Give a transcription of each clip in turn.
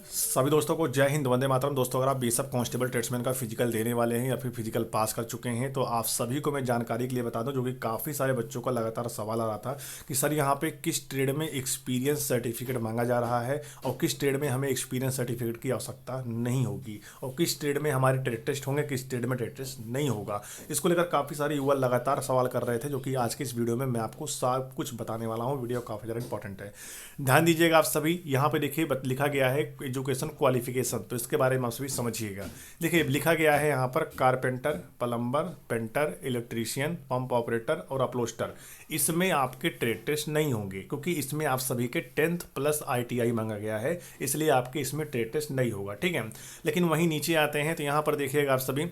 सभी दोस्तों को जय हिंद, वंदे मातरम। दोस्तों, अगर आप बीएसएफ कांस्टेबल ट्रेड्समैन का फिजिकल देने वाले हैं या फिर फिजिकल पास कर चुके हैं तो आप सभी को मैं जानकारी के लिए बता दूं, जो कि काफ़ी सारे बच्चों का लगातार सवाल आ रहा था कि सर यहाँ पे किस ट्रेड में एक्सपीरियंस सर्टिफिकेट मांगा जा रहा है और किस ट्रेड में हमें एक्सपीरियंस सर्टिफिकेट की आवश्यकता नहीं होगी और किस ट्रेड में हमारे ट्रेड टेस्ट होंगे, किस ट्रेड में ट्रेड टेस्ट नहीं होगा। इसको लेकर काफ़ी सारे युवा लगातार सवाल कर रहे थे, जो कि आज के इस वीडियो में मैं आपको सब कुछ बताने वाला हूँ। वीडियो काफ़ी ज़्यादा इंपॉर्टेंट है, ध्यान दीजिएगा आप सभी। यहाँ पे देखिए लिखा गया है एजुकेशन क्वालिफिकेशन, तो इसके बारे में आप सभी समझिएगा। देखिए लिखा गया है यहाँ पर carpenter, plumber, painter, electrician, pump operator और अपलोस्टर। इसमें आपके ट्रेड टेस्ट नहीं होंगे क्योंकि इसमें आप सभी के 10th प्लस ITI मांगा गया है, इसलिए आपके इसमें ट्रेड टेस्ट नहीं होगा, ठीक है। लेकिन वहीं नीचे आते हैं तो यहाँ पर देखिएगा आप सभी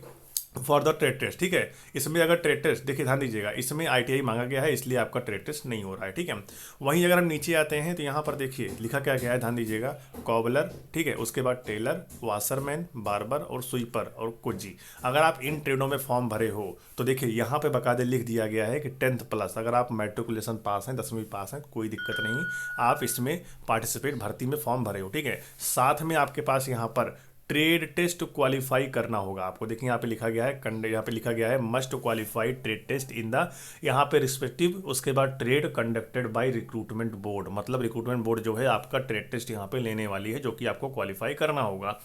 फॉर द ट्रेड टेस्ट, ठीक है। इसमें अगर ट्रेड टेस्ट, देखिए ध्यान दीजिएगा, इसमें ITI मांगा गया है, इसलिए आपका ट्रेड टेस्ट नहीं हो रहा है, ठीक है। वहीं अगर हम नीचे आते हैं तो यहाँ पर देखिए लिखा क्या गया है, ध्यान दीजिएगा। कॉबलर, ठीक है, उसके बाद टेलर, वाशरमैन, बार्बर और स्वीपर और कुजी। अगर आप इन ट्रेडों में फॉर्म भरे हो तो देखिए यहाँ पे बकायदे लिख दिया गया है कि 10th प्लस, अगर आप मेट्रिकुलेशन पास हैं, 10वीं पास हैं, कोई दिक्कत नहीं, आप इसमें पार्टिसिपेट भर्ती में फॉर्म भरे हो, ठीक है। साथ में आपके पास यहाँ पर ट्रेड टेस्ट क्वालिफाई करना होगा आपको। देखिए यहाँ पे लिखा गया है यहाँ पे लिखा गया है must qualify trade test in the, यहाँ पे रिस्पेक्टिव, उसके बाद trade conducted by recruitment board, मतलब रिक्रूटमेंट बोर्ड जो है आपका ट्रेड टेस्ट यहाँ पे लेने वाली है, जो कि आपको क्वालिफाई करना होगा।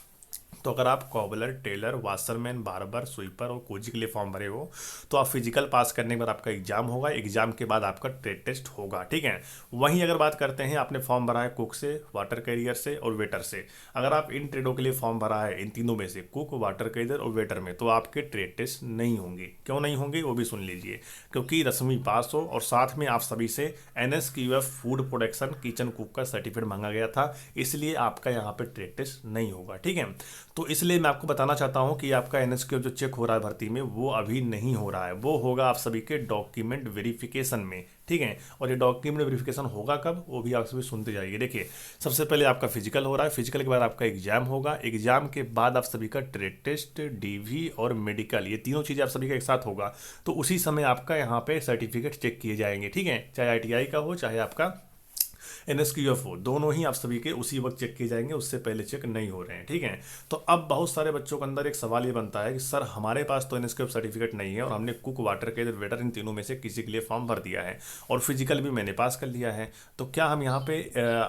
तो अगर आप cobbler, tailor, washerman, barber, sweeper और कोची के लिए फॉर्म भरे हो तो आप फिजिकल पास करने के बाद आपका एग्जाम होगा, एग्जाम के बाद आपका ट्रेड टेस्ट होगा, ठीक है। वहीं अगर बात करते हैं, आपने फॉर्म भरा है कुक से, वाटर कैरियर से और वेटर से। अगर आप इन ट्रेडों के लिए फॉर्म भरा है इन तीनों में से, कुक, वाटर कैरियर और वेटर में, तो आपके ट्रेड टेस्ट नहीं होंगे। क्यों नहीं होंगे वो भी सुन लीजिए। क्योंकि 10वीं पास हो और साथ में आप सभी से NSQF food production kitchen cook का सर्टिफिकेट मांगा गया था, इसलिए आपका यहाँ पे ट्रेड टेस्ट नहीं होगा, ठीक है। तो इसलिए मैं आपको बताना चाहता हूं कि आपका NSQF जो चेक हो रहा है भर्ती में, वो अभी नहीं हो रहा है, वो होगा आप सभी के डॉक्यूमेंट वेरिफिकेशन में, ठीक है। और ये डॉक्यूमेंट वेरिफिकेशन होगा कब, वो भी आप सभी सुनते जाइए। देखिए सबसे पहले आपका फिजिकल हो रहा है, फिजिकल के बाद आपका एग्जाम होगा, एग्जाम के बाद आप सभी का ट्रेड टेस्ट, DV और मेडिकल, ये तीनों चीज़ें आप सभी का एक साथ होगा। तो उसी समय आपका यहाँ पे सर्टिफिकेट चेक किए जाएंगे, ठीक है। चाहे ITI का हो, चाहे आपका NSQF हो, दोनों ही आप सभी के उसी वक्त चेक किए जाएंगे, उससे पहले चेक नहीं हो रहे हैं, ठीक है। तो अब बहुत सारे बच्चों के अंदर एक सवाल ये बनता है कि सर हमारे पास तो NSQF सर्टिफिकेट नहीं है और हमने कुक, वाटर कैरियर, वेटर, इन तीनों में से किसी के लिए फॉर्म भर दिया है और फिजिकल भी मैंने पास कर लिया है, तो क्या हम यहाँ पे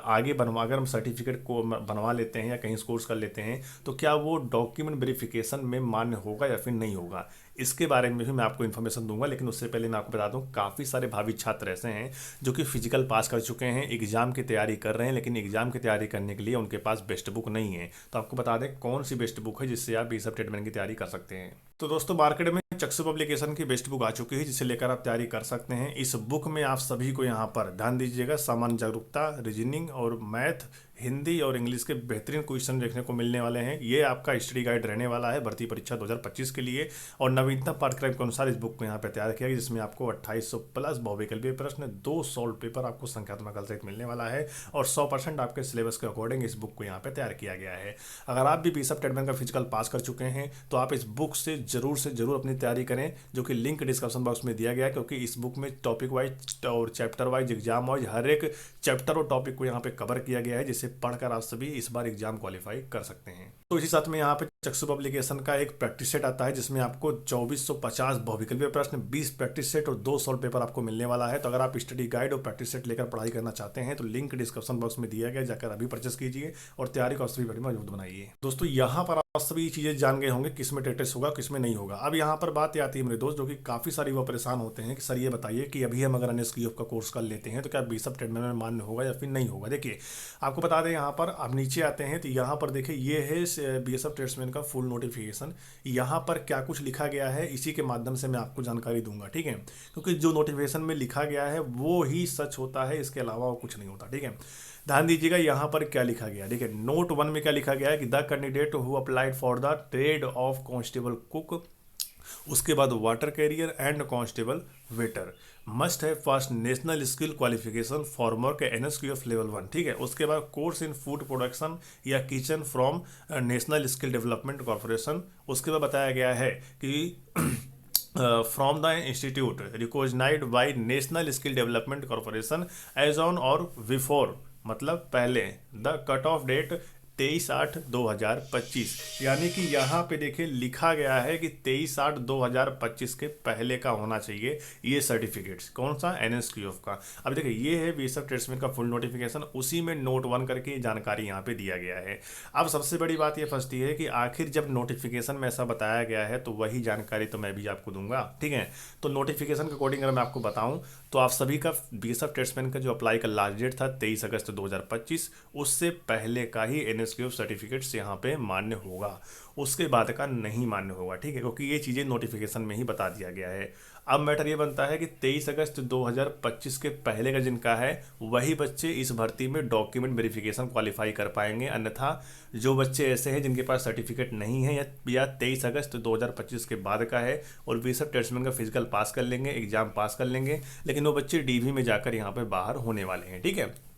आगे बनवा, अगर हम सर्टिफिकेट को बनवा लेते हैं या कहीं कोर्स कर लेते हैं तो क्या वो डॉक्यूमेंट वेरिफिकेशन में मान्य होगा या फिर नहीं होगा, इसके बारे में भी मैं आपको इन्फॉर्मेशन दूंगा। लेकिन उससे पहले मैं आपको बता दूं, काफ़ी सारे भावी छात्र ऐसे हैं जो कि फिजिकल पास कर चुके हैं, एग्जाम की तैयारी कर रहे हैं, लेकिन एग्जाम की तैयारी करने के लिए उनके पास बेस्ट बुक नहीं है। तो आपको बता दें कौन सी बेस्ट बुक है जिससे आप बीएसएफ ट्रेडमैन की तैयारी कर सकते हैं। तो दोस्तों, मार्केट में चक्षु पब्लिकेशन की बेस्ट बुक आ चुकी है, जिसे लेकर आप तैयारी कर सकते हैं। इस बुक में आप सभी को यहाँ पर ध्यान दीजिएगा, सामान्य जागरूकता, रीजनिंग और मैथ, हिंदी और इंग्लिश के बेहतरीन क्वेश्चन देखने को मिलने वाले हैं। ये आपका स्टडी गाइड रहने वाला है भर्ती परीक्षा 2025 के लिए, और नवीनतम पाठ्यक्रम के अनुसार इस बुक को यहाँ पे तैयार किया गया, जिसमें आपको 2800 प्लस बहुविकल्पीय प्रश्न, 2 सॉल्व पेपर आपको संख्यात्मक हल सहित मिलने वाला है और 100% आपके सिलेबस के अकॉर्डिंग इस बुक को यहाँ पे तैयार किया गया है। अगर आप भी बीएसएफ ट्रेडमैन का फिजिकल पास कर चुके हैं तो आप इस बुक से जरूर अपनी तैयारी करें, जो कि लिंक डिस्क्रिप्शन बॉक्स में दिया गया है। क्योंकि इस बुक में टॉपिक वाइज और चैप्टर वाइज, एग्जाम वाइज हर एक चैप्टर और टॉपिक को यहाँ पे कवर किया गया है, जिसे पढ़कर आप सभी इस बार एग्जाम क्वालिफाई कर सकते हैं। तो इसी साथ में यहाँ पे चक्षु पब्लिकेशन का एक प्रैक्टिस सेट आता है, जिसमें आपको 2450 बहुविकल्पीय प्रश्न, 20 प्रैक्टिस सेट और 2 सॉल्व पेपर आपको मिलने वाला है। तो अगर आप स्टडी गाइड और प्रैक्टिस सेट लेकर पढ़ाई करना चाहते हैं तो लिंक डिस्क्रिप्शन बॉक्स में दिया गया, जाकर अभी परचेस कीजिए और तैयारी को सभी बड़ी मजबूत बनाइए। दोस्तों, यहाँ पर आप सभी चीजें जान गए होंगे किसमें ट्रेड टेस्ट होगा, किसमें नहीं होगा। अब यहाँ पर बात आती है मेरे दोस्त, जो कि काफी सारे वो परेशान होते हैं कि सर ये बताइए कि अभी हम अगर NSQF का कोर्स कर लेते हैं तो क्या बीएसएफ ट्रेडमैन में मान्य होगा या फिर नहीं होगा। देखिए आपको बता दें, यहाँ पर आप नीचे आते हैं तो यहाँ पर देखिए ये है बीएसएफ ट्रेड्समैन का फुल नोटिफिकेशन। यहाँ पर क्या कुछ लिखा गया है, इसी के माध्यम से मैं आपको जानकारी दूंगा, ठीक है। क्योंकि जो नोटिफिकेशन में लिखा गया है वो ही सच होता है, इसके अलावा वो कुछ नहीं होता, ठीक है। ध्यान दीजिएगा यहाँ पर क्या लिखा गया है। देखिए नोट 1 में क्या लिखा गया है कि the candidate who applied for the trade of constable cook, उसके बाद water carrier and constable waiter must है first national skill qualification former के NSQF लेवल 1, ठीक है। उसके बाद कोर्स इन फूड प्रोडक्शन या kitchen from national skill development corporation. उसके बाद बताया गया है कि from the institute recognized by national skill development corporation as on और बिफोर, मतलब पहले द कट ऑफ डेट 23/8/2025, यानी कि यहाँ पे देखिए लिखा गया है कि 23/8/2025 के पहले का होना चाहिए ये सर्टिफिकेट्स। कौन सा? NSQF का। अब देखिए ये है बीएसएफ ट्रेड्समैन का फुल नोटिफिकेशन, उसी में नोट 1 करके ये जानकारी यहाँ पे दिया गया है। अब सबसे बड़ी बात ये फंसती है कि आखिर जब नोटिफिकेशन में ऐसा बताया गया है तो वही जानकारी तो मैं भी आपको दूंगा, ठीक है। तो नोटिफिकेशन के अकॉर्डिंग अगर मैं आपको बताऊं तो आप सभी का बीएसएफ ट्रेड्समैन का जो अप्लाई का लास्ट डेट था 23 अगस्त 2025, उससे पहले का ही NSQF सर्टिफिकेट्स यहाँ पे मान्य होगा, उसके बाद का नहीं मान्य होगा, ठीक है, क्योंकि ये चीज़ें नोटिफिकेशन में ही बता दिया गया है। अब मैटर ये बनता है कि 23 अगस्त 2025 के पहले का जिनका है वही बच्चे इस भर्ती में डॉक्यूमेंट वेरिफिकेशन क्वालिफाई कर पाएंगे, अन्यथा जो बच्चे ऐसे हैं जिनके पास सर्टिफिकेट नहीं है या 23 अगस्त 2025 के बाद का है और बीएसएफ ट्रेड्समैन का फिजिकल पास कर लेंगे, एग्जाम पास कर लेंगे, लेकिन वो बच्चे डीवी में जाकर यहाँ पे बाहर होने वाले हैं, ठीक है।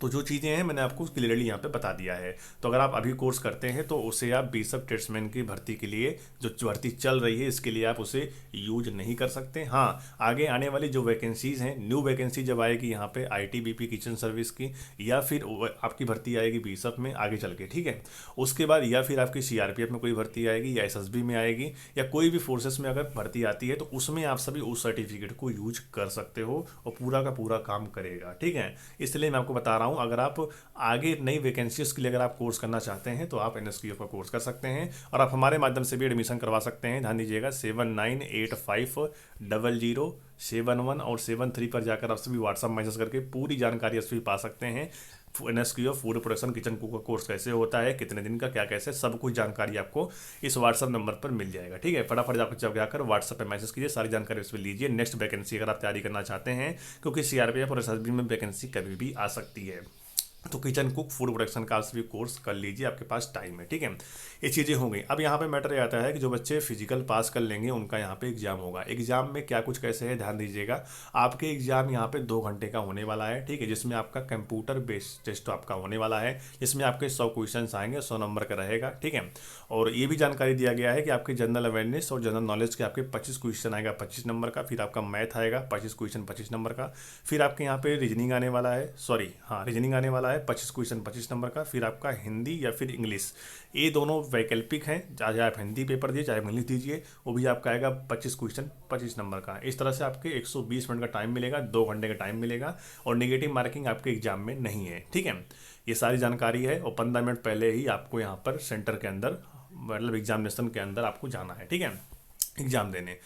तो जो चीज़ें हैं मैंने आपको क्लियरली यहाँ पे बता दिया है। तो अगर आप अभी कोर्स करते हैं तो उसे आप बीएसएफ ट्रेड्समैन की भर्ती के लिए, जो भर्ती चल रही है इसके लिए आप उसे यूज नहीं कर सकते। हाँ, आगे आने वाली जो वैकेंसीज़ हैं, न्यू वैकेंसी जब आएगी यहाँ पे आईटीबीपी किचन सर्विस की, या फिर आपकी भर्ती आएगी बीएसएफ में आगे चल के, ठीक है, उसके बाद या फिर आपकी सीआरपीएफ में कोई भर्ती आएगी या एसएसबी में आएगी या कोई भी फोर्सेस में अगर भर्ती आती है तो उसमें आप सभी उस सर्टिफिकेट को यूज कर सकते हो और पूरा का पूरा काम करेगा, ठीक है। इसलिए मैं आपको बता रहा हूँ अगर आप आगे नई वैकेंसीज के लिए अगर आप कोर्स करना चाहते हैं तो आप NSQF का कोर्स कर सकते हैं और आप हमारे माध्यम से भी एडमिशन करवा सकते हैं। ध्यान दीजिएगा 79850071 और 73 पर जाकर आप सभी व्हाट्सअप मैसेज करके पूरी जानकारी आप सभी पा सकते हैं। NSQF food production kitchen cook का कोर्स कैसे होता है, कितने दिन का, क्या कैसे, सब कुछ जानकारी आपको इस व्हाट्सअप नंबर पर मिल जाएगा, ठीक है। फटाफट जब जाकर व्हाट्सअप पे मैसेज कीजिए, सारी जानकारी उस पर लीजिए। नेक्स्ट वैकेंसी अगर आप तैयारी करना चाहते हैं, क्योंकि सीआरपीएफ और एसएसबी में वैकेंसी कभी भी आ सकती है, तो किचन कुक फूड प्रोडक्शन का भी कोर्स कर लीजिए, आपके पास टाइम है, ठीक है। ये चीज़ें हो गई। अब यहाँ पे मैटर ये आता है कि जो बच्चे फिजिकल पास कर लेंगे उनका यहाँ पे एग्जाम होगा। एग्जाम में क्या कुछ कैसे है ध्यान दीजिएगा। आपके एग्जाम यहाँ पे 2 घंटे का होने वाला है, ठीक है, जिसमें आपका कंप्यूटर बेस्ड टेस्ट आपका होने वाला है, जिसमें आपके 100 क्वेश्चन आएंगे, 100 नंबर का रहेगा, ठीक है। और ये भी जानकारी दिया गया है कि आपके जनरल अवेयरनेस और जनरल नॉलेज के आपके 25 क्वेश्चन आएगा 25 नंबर का, फिर आपका मैथ आएगा 25 क्वेश्चन 25 नंबर का, फिर आपके यहाँ पे रीजनिंग आने वाला है, रीजनिंग आने वाला है 25 क्वेश्चन 25 नंबर का, फिर आपका हिंदी या फिर इंग्लिश, ये दोनों वैकल्पिक हैं, चाहे आप हिंदी पेपर दिए चाहे इंग्लिश दीजिए, वो भी आपका आएगा 25 क्वेश्चन 25 नंबर का। इस तरह से आपके 120 मिनट का टाइम मिलेगा, 2 घंटे का टाइम मिलेगा और नेगेटिव मार्किंग आपके एग्जाम में नहीं है, ठीक है। ये सारी जानकारी है और 15 मिनट पहले ही आपको यहाँ पर सेंटर के अंदर, मतलब एग्जामिनेशन के अंदर आपको जाना है, ठीक है, एग्जाम देने।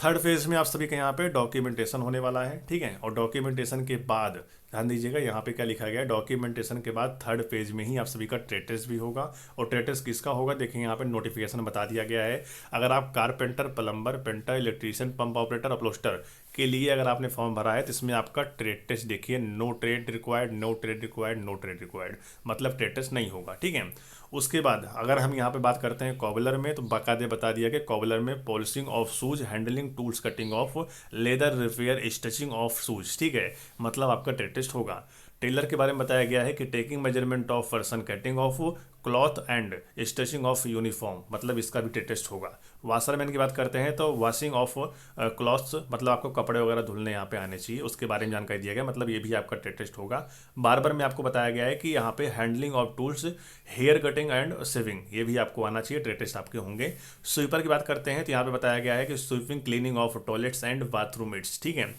थर्ड फेज में आप सभी के यहाँ पे डॉक्यूमेंटेशन होने वाला है, ठीक है। और डॉक्यूमेंटेशन के बाद ध्यान दीजिएगा यहाँ पे क्या लिखा गया है, डॉक्यूमेंटेशन के बाद थर्ड पेज में ही आप सभी का ट्रेड टेस्ट भी होगा। और ट्रेड टेस्ट किसका होगा देखिए यहाँ पे नोटिफिकेशन बता दिया गया है। अगर आप carpenter, plumber, painter, electrician, pump operator, upholster के लिए अगर आपने फॉर्म भरा है तो इसमें आपका ट्रेड टेस्ट देखिए, no trade required, no trade required, no trade required, मतलब ट्रेड टेस्ट नहीं होगा, ठीक है। उसके बाद अगर हम यहाँ पे बात करते हैं कॉबलर में, तो बाकायदे बता दिया कि कॉबलर में polishing of shoes, handling tools, cutting of leather, repair, stitching of shoes, ठीक है, मतलब आपका ट्रेड टेस्ट होगा। टेलर के बारे में बताया गया है कि taking measurement of person, cutting of cloth and stitching of uniform, मतलब इसका भी ट्रेड टेस्ट होगा। वाशरमैन की बात करते हैं तो वॉशिंग ऑफ क्लॉथ्स, मतलब आपको कपड़े वगैरह धुलने यहाँ पे आने चाहिए, उसके बारे में जानकारी दिया गया, मतलब ये भी आपका ट्रेड टेस्ट होगा। बार्बर में आपको बताया गया है कि यहाँ पे handling of tools, hair cutting and shaving, ये भी आपको आना चाहिए, ट्रेड टेस्ट आपके होंगे। स्वीपर की बात करते हैं तो यहाँ पे बताया गया है कि sweeping, cleaning of toilets and bathrooms, ठीक है,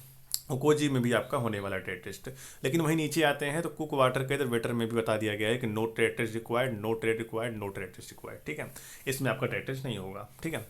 कोजी में भी आपका होने वाला ट्रेड टेस्ट। लेकिन वहीं नीचे आते हैं तो कुक, वाटर के इधर वेटर में भी बता दिया गया है कि no trade test required, no trade required, no trade test required, ठीक है, इसमें आपका ट्रेड टेस्ट नहीं होगा, ठीक है।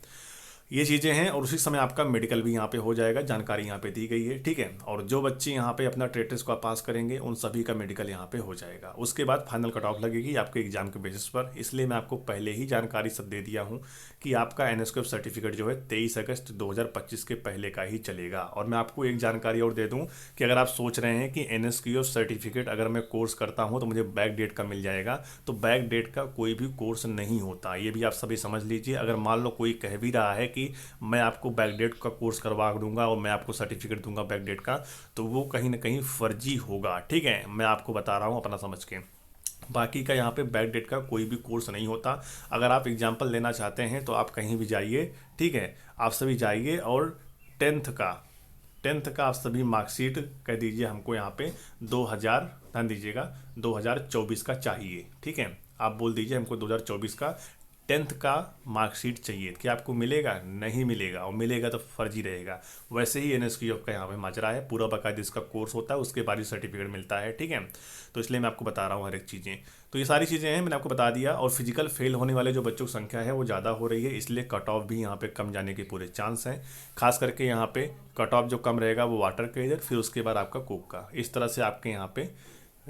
ये चीज़ें हैं और उसी समय आपका मेडिकल भी यहाँ पे हो जाएगा, जानकारी यहाँ पे दी गई है, ठीक है। और जो बच्चे यहाँ पे अपना ट्रेड टेस्ट को पास करेंगे उन सभी का मेडिकल यहाँ पे हो जाएगा। उसके बाद फाइनल कट ऑफ लगेगी आपके एग्जाम के बेसिस पर, इसलिए मैं आपको पहले ही जानकारी सब दे दिया हूँ कि आपका NSQF सर्टिफिकेट जो है 23 अगस्त 2025 के पहले का ही चलेगा। और मैं आपको एक जानकारी और दे दूँ कि अगर आप सोच रहे हैं कि NSQF सर्टिफिकेट अगर मैं कोर्स करता हूँ तो मुझे बैक डेट का मिल जाएगा, तो बैक डेट का कोई भी कोर्स नहीं होता, ये भी आप सभी समझ लीजिए। अगर मान लो कोई कह भी रहा है कि मैं आपको बैकडेट का कोर्स करवा दूंगा और मैं आपको सर्टिफिकेट दूंगा बैकडेट का, तो वो कहीं ना कहीं फर्जी होगा, ठीक है, मैं आपको बता रहा हूँ अपना समझ के। बाकी का यहाँ पे बैकडेट का कोई भी कोर्स नहीं होता। अगर आप एग्जाम्पल लेना चाहते हैं तो आप कहीं भी जाइए, ठीक है, आप सभी जाइए और टेंथ का आप सभी मार्कशीट कह दीजिए हमको यहाँ पे 2000, ध्यान दीजिएगा 2024 का चाहिए, ठीक है, आप बोल दीजिए हमको 2024 का 10th का मार्कशीट चाहिए, कि आपको मिलेगा? नहीं मिलेगा, और मिलेगा तो फर्जी रहेगा। वैसे ही एनएसक्यूएफ का यहाँ पे माजरा है, पूरा बाकायदा इसका कोर्स होता है, उसके बाद ही सर्टिफिकेट मिलता है, ठीक है। तो इसलिए मैं आपको बता रहा हूँ हर एक चीज़ें। तो ये सारी चीज़ें हैं, मैंने आपको बता दिया। और फिजिकल फेल होने वाले जो बच्चों की संख्या है वो ज़्यादा हो रही है, इसलिए कट ऑफ भी यहाँ पे कम जाने के पूरे चांस हैं। खास करके यहाँ पे कट ऑफ जो कम रहेगा वो वाटर का इधर, फिर उसके बाद आपका कुक का। इस तरह से आपके यहाँ पे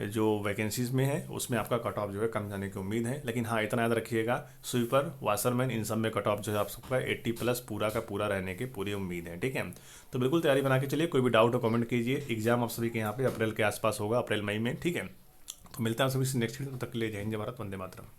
जो वैकेंसीज में है उसमें आपका कट ऑफ जो है कम जाने की उम्मीद है। लेकिन हाँ, इतना याद रखिएगा, स्वीपर, वाशरमैन, इन सब में कट ऑफ जो है आप सबका 80+ पूरा का पूरा रहने की पूरी उम्मीद है, ठीक है। तो बिल्कुल तैयारी बना के चलिए, कोई भी डाउट हो कमेंट कीजिए। एग्जाम आप सभी के यहाँ पे अप्रैल के आसपास होगा, अप्रैल मई में, ठीक है। तो मिलते हैं आप सभी से नेक्स्ट वीडियो, तब तक के लिए जय हिंद, जय भारत, वंदे मातरम।